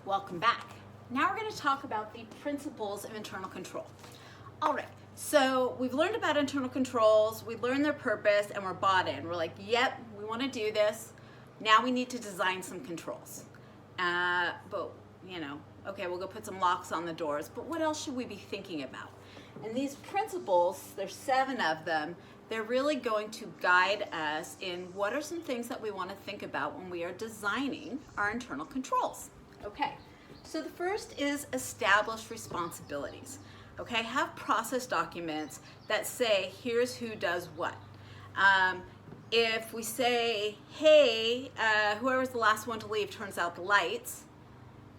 Welcome back. Now we're going to talk about the principles of internal control. All right, so we've learned about internal controls, we learned their purpose, and we're bought in. We're like, yep, we want to do this. Now we need to design some controls. But, you know, okay, we'll go put some locks on the doors, but what else should we be thinking about? And these principles, there's 7 of them, they're really going to guide us in what are some things that we want to think about when we are designing our internal controls. Okay, so the first is establish responsibilities. Okay, have process documents that say here's who does what. If we say, hey, whoever's the last one to leave turns out the lights,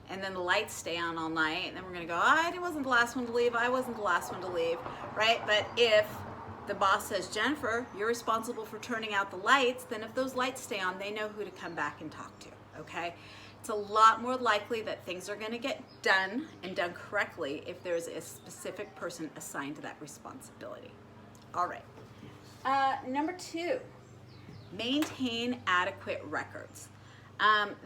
and then the lights stay on all night, and then we're gonna go, I wasn't the last one to leave, I wasn't the last one to leave, right? But if the boss says, Jennifer, you're responsible for turning out the lights, then if those lights stay on, they know who to come back and talk to, okay? It's a lot more likely that things are gonna get done and done correctly if there's a specific person assigned to that responsibility. All right, number 2, maintain adequate records.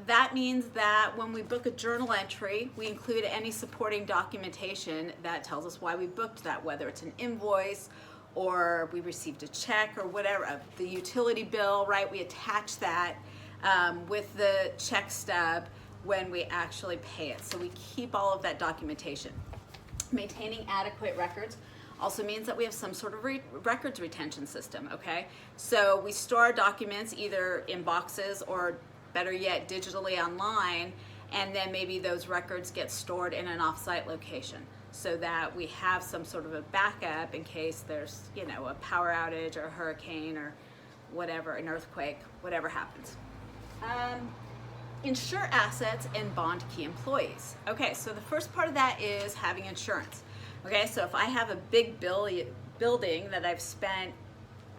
That means that when we book a journal entry, we include any supporting documentation that tells us why we booked that, whether it's an invoice or we received a check or whatever, the utility bill, right? We attach that with the check stub when we actually pay it. So we keep all of that documentation. Maintaining adequate records also means that we have some sort of records retention system, okay? So we store documents either in boxes or better yet digitally online, and then maybe those records get stored in an off-site location so that we have some sort of a backup in case there's, you know, a power outage or a hurricane or whatever, an earthquake, whatever happens. Insure assets and bond key employees. Okay, so the first part of that is having insurance. Okay, so if I have a big building that I've spent,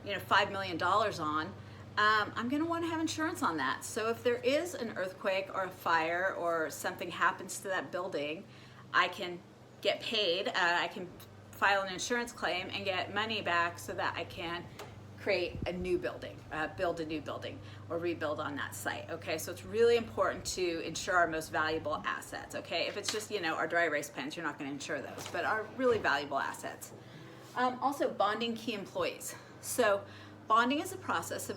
you know, $5 million on, I'm going to want to have insurance on that. So if there is an earthquake or a fire or something happens to that building, I can get paid. I can file an insurance claim and get money back so that I can create a new building, build a new building, or rebuild on that site. Okay, so it's really important to insure our most valuable assets. Okay, if it's just, you know, our dry erase pens, you're not going to insure those, but our really valuable assets. Also, bonding key employees. So bonding is a process of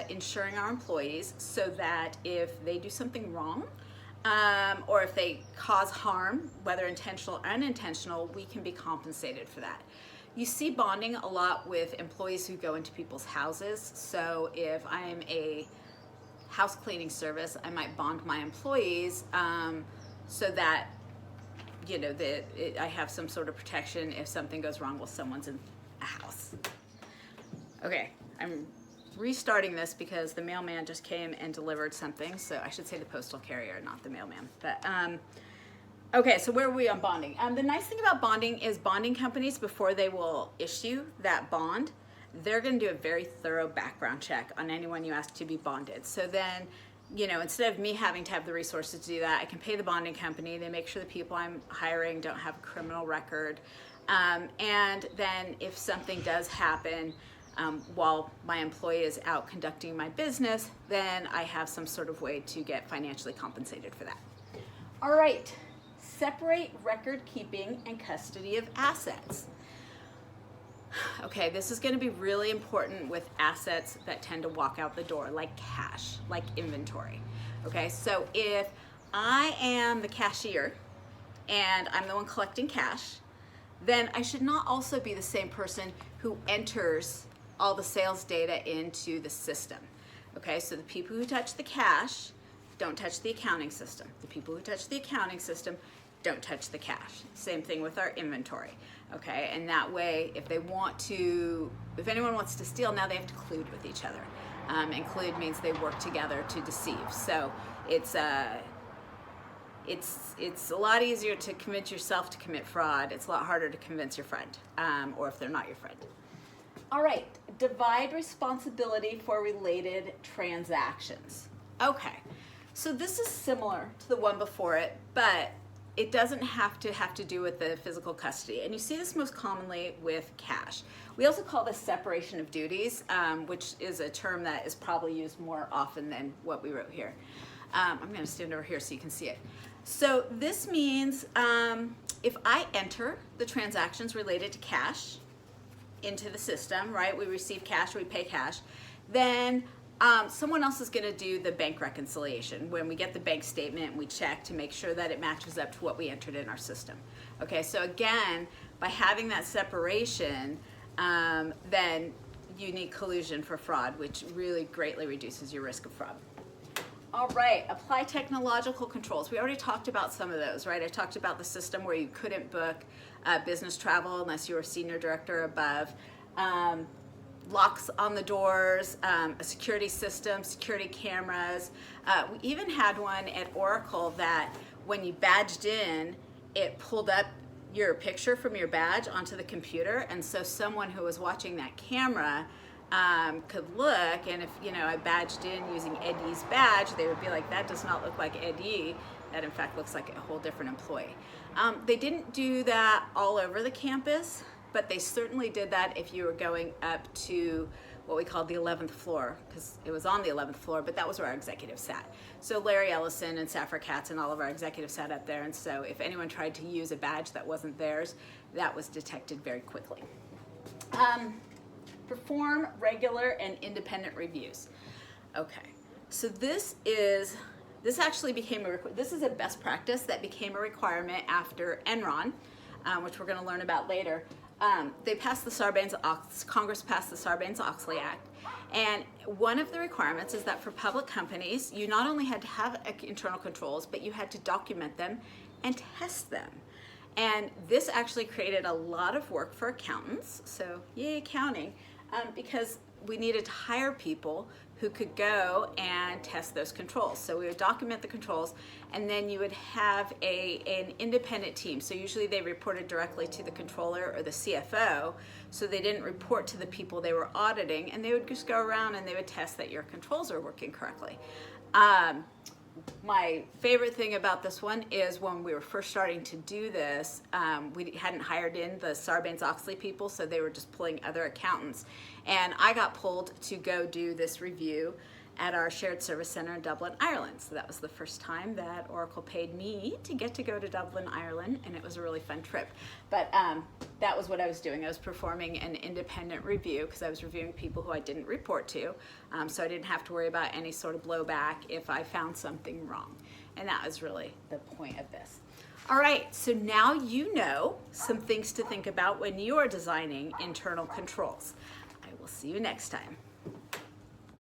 insuring our employees so that if they do something wrong or if they cause harm, whether intentional or unintentional, we can be compensated for that. You see bonding a lot with employees who go into people's houses. So if I'm a house cleaning service, I might bond my employees so that, you know, I have some sort of protection if something goes wrong while someone's in a house. Okay, I'm restarting this because the mailman just came and delivered something, so I should say the postal carrier, not the mailman. But okay, so where are we on bonding? The nice thing about bonding is bonding companies, before they will issue that bond, they're going to do a very thorough background check on anyone you ask to be bonded. So then, you know, instead of me having to have the resources to do that, I can pay the bonding company. They make sure the people I'm hiring don't have a criminal record. And then if something does happen, while my employee is out conducting my business, then I have some sort of way to get financially compensated for that. All right, separate record keeping and custody of assets. Okay, this is going to be really important with assets that tend to walk out the door, like cash, like inventory. Okay, so if I am the cashier and I'm the one collecting cash, then I should not also be the same person who enters all the sales data into the system. Okay, so the people who touch the cash don't touch the accounting system. The people who touch the accounting system don't touch the cash. Same thing with our inventory. Okay, and that way, if anyone wants to steal, now they have to collude with each other. And collude means they work together to deceive. So it's a lot easier to convince yourself to commit fraud. It's a lot harder to convince your friend, or if they're not your friend. All right, divide responsibility for related transactions. Okay, so this is similar to the one before it, but it doesn't have to do with the physical custody. And you see this most commonly with cash. We also call this separation of duties, which is a term that is probably used more often than what we wrote here. I'm gonna stand over here so you can see it. So this means if I enter the transactions related to cash into the system, right? We receive cash, we pay cash, then someone else is going to do the bank reconciliation. When we get the bank statement, we check to make sure that it matches up to what we entered in our system. Okay, so again, by having that separation, then you need collusion for fraud, which really greatly reduces your risk of fraud. All right, apply technological controls. We already talked about some of those, right? I talked about the system where you couldn't book business travel unless you were senior director or above. Locks on the doors, a security system, security cameras. We even had one at Oracle that when you badged in, it pulled up your picture from your badge onto the computer, and so someone who was watching that camera could look, and if I badged in using Eddie's badge, they would be like, that does not look like Eddie. That in fact looks like a whole different employee. They didn't do that all over the campus, but they certainly did that if you were going up to what we called the 11th floor, because it was on the 11th floor, but that was where our executives sat. So Larry Ellison and Safra Katz and all of our executives sat up there, and so if anyone tried to use a badge that wasn't theirs, that was detected very quickly. Perform regular and independent reviews. Okay, so this actually became this is a best practice that became a requirement after Enron, which we're going to learn about later. Congress passed the Sarbanes-Oxley Act, and one of the requirements is that for public companies, you not only had to have internal controls, but you had to document them and test them. And this actually created a lot of work for accountants, so yay accounting, because we needed to hire people who could go and test those controls. So we would document the controls, and then you would have an independent team. So usually they reported directly to the controller or the CFO, so they didn't report to the people they were auditing, and they would just go around and they would test that your controls are working correctly. My favorite thing about this one is when we were first starting to do this, we hadn't hired in the Sarbanes-Oxley people, so they were just pulling other accountants. And I got pulled to go do this review at our shared service center in Dublin, Ireland. So that was the first time that Oracle paid me to get to go to Dublin, Ireland, and it was a really fun trip. But that was what I was doing. I was performing an independent review because I was reviewing people who I didn't report to, so I didn't have to worry about any sort of blowback if I found something wrong. And that was really the point of this. All right, so now you know some things to think about when you are designing internal controls. I will see you next time.